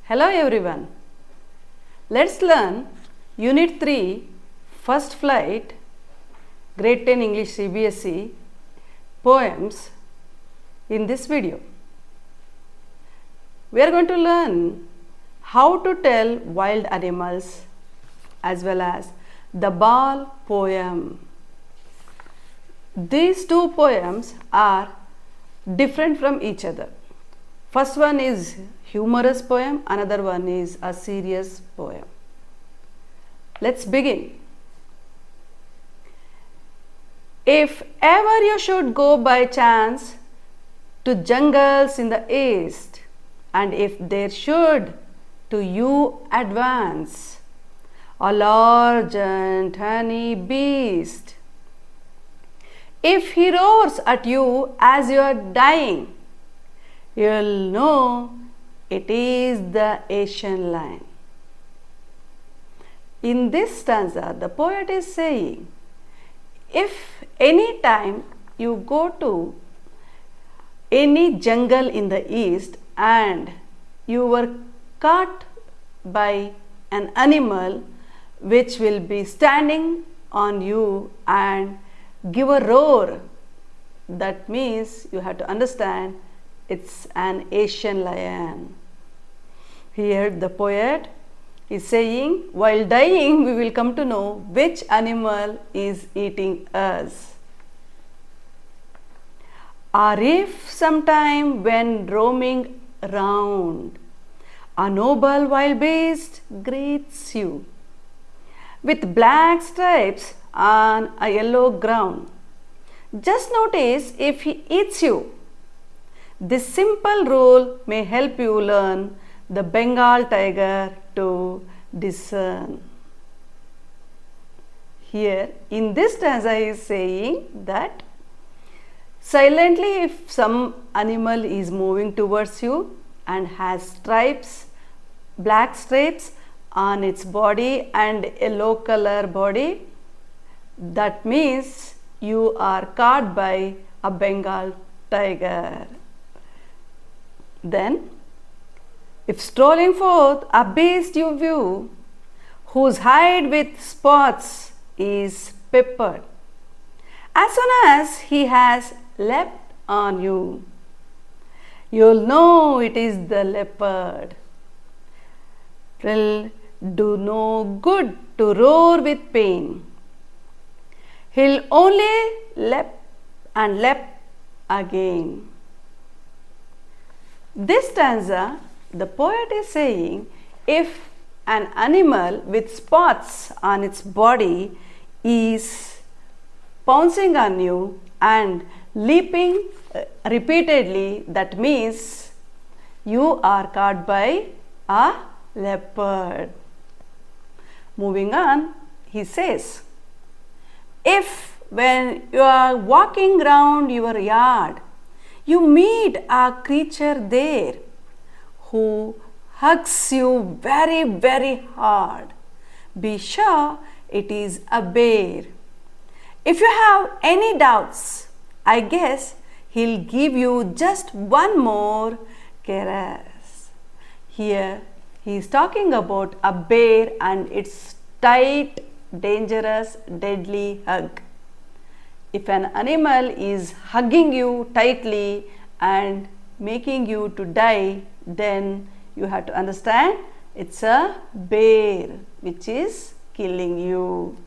Hello everyone. Let's learn Unit 3 First Flight Grade 10 English Cbse poems in this video. We are going to learn how to tell wild animals as well as the ball poem. These two poems are different from each other. First one is humorous poem, another one is a serious poem. Let's begin. If ever you should go by chance to jungles in the east, and if there should to you advance a large and tiny beast, if he roars at you as you are dying, you'll know it is the Asian lion. In this stanza, the poet is saying, if any time you go to any jungle in the east and you were caught by an animal which will be standing on you and give a roar, that means you have to understand it's an Asian lion. Here the poet is saying, while dying we will come to know which animal is eating us. Or if sometime when roaming round, a noble wild beast greets you with black stripes on a yellow ground, just notice if he eats you. This simple rule may help you learn the Bengal tiger to discern. Here in this stanza he is saying that silently if some animal is moving towards you and has stripes, black stripes on its body and yellow color body, that means you are caught by a Bengal tiger. Then, if strolling forth a beast you view, whose hide with spots is peppered, as soon as he has leapt on you, you'll know it is the leopard. 'Twill do no good to roar with pain. He'll only leap and leap again. This stanza, the poet is saying, if an animal with spots on its body is pouncing on you and leaping repeatedly, that means you are caught by a leopard. Moving on, he says, if when you are walking round your yard, you meet a creature there who hugs you very, very hard, be sure it is a bear. If you have any doubts, I guess he'll give you just one more caress. Here he is talking about a bear and its tight, dangerous, deadly hug. If an animal is hugging you tightly and making you to die, then you have to understand it's a bear which is killing you.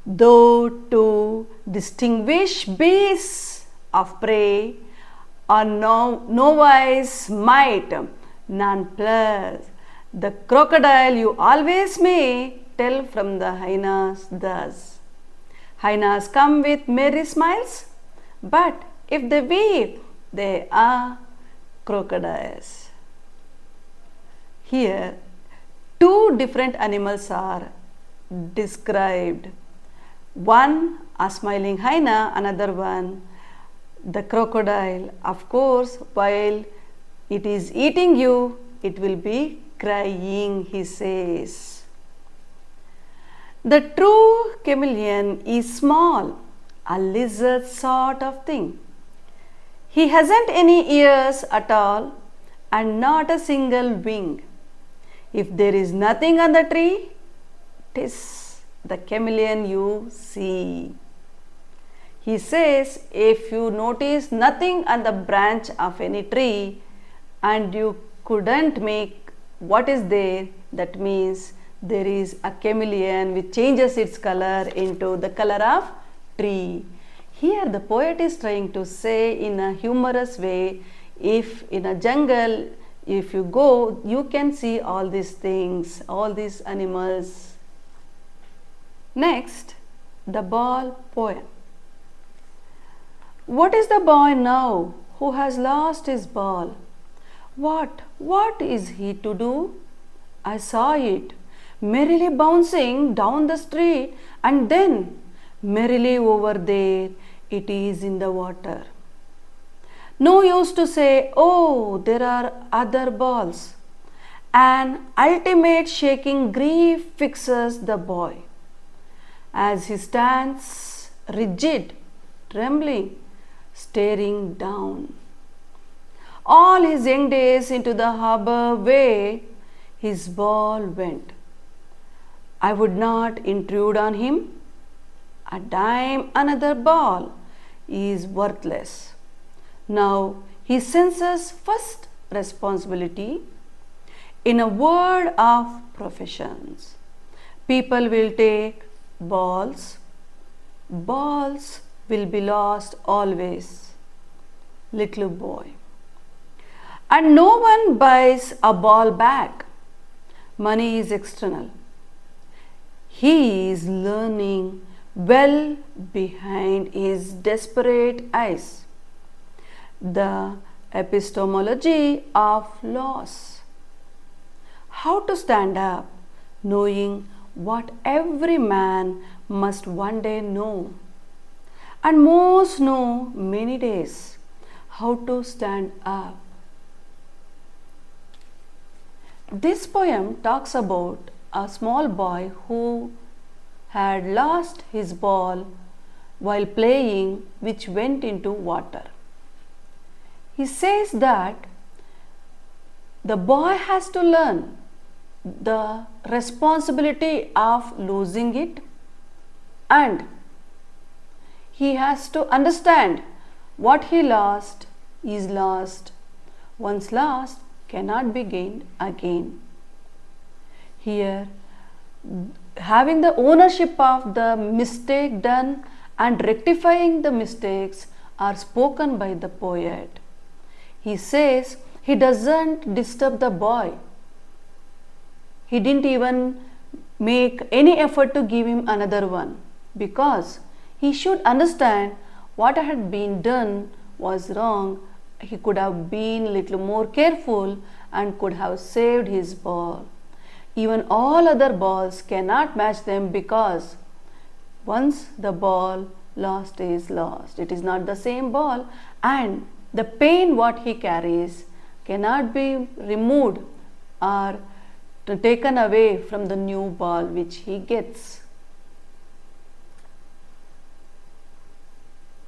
Though to distinguish beasts of prey are nowise might none plus, the crocodile you always may tell from the hyenas thus. Hyenas come with merry smiles, but if they weep, they are crocodiles. Here, two different animals are described. One, a smiling hyena, another one, the crocodile. Of course, while it is eating you, it will be crying, he says. The true chameleon is small, a lizard sort of thing. He hasn't any ears at all and not a single wing. If there is nothing on the tree, 'tis the chameleon you see. He says, if you notice nothing on the branch of any tree and you couldn't make what is there, that means there is a chameleon which changes its color into the color of tree. Here the poet is trying to say in a humorous way, if in a jungle, if you go, you can see all these things, all these animals. Next, the ball poem. What is the boy now who has lost his ball? What is he to do? I saw it merrily bouncing down the street, and then merrily over there it is in the water. No use to say, oh, there are other balls. An ultimate shaking grief fixes the boy as he stands rigid, trembling, staring down. All his young days into the harbor way his ball went. I would not intrude on him. A dime another ball is worthless. Now he senses first responsibility. In a word of professions, people will take balls. Balls will be lost always. Little boy. And no one buys a ball back. Money is external. He is learning well behind his desperate eyes. The epistemology of loss. How to stand up, knowing what every man must one day know, and most know many days how to stand up. This poem talks about a small boy who had lost his ball while playing, which went into water. He says that the boy has to learn the responsibility of losing it, and he has to understand what he lost is lost. Once lost, cannot be gained again. Here, having the ownership of the mistake done and rectifying the mistakes are spoken by the poet. He says he doesn't disturb the boy. He didn't even make any effort to give him another one, because he should understand what had been done was wrong. He could have been little more careful and could have saved his ball. Even all other balls cannot match them, because once the ball lost is lost. It is not the same ball, and the pain what he carries cannot be removed or taken away from the new ball which he gets.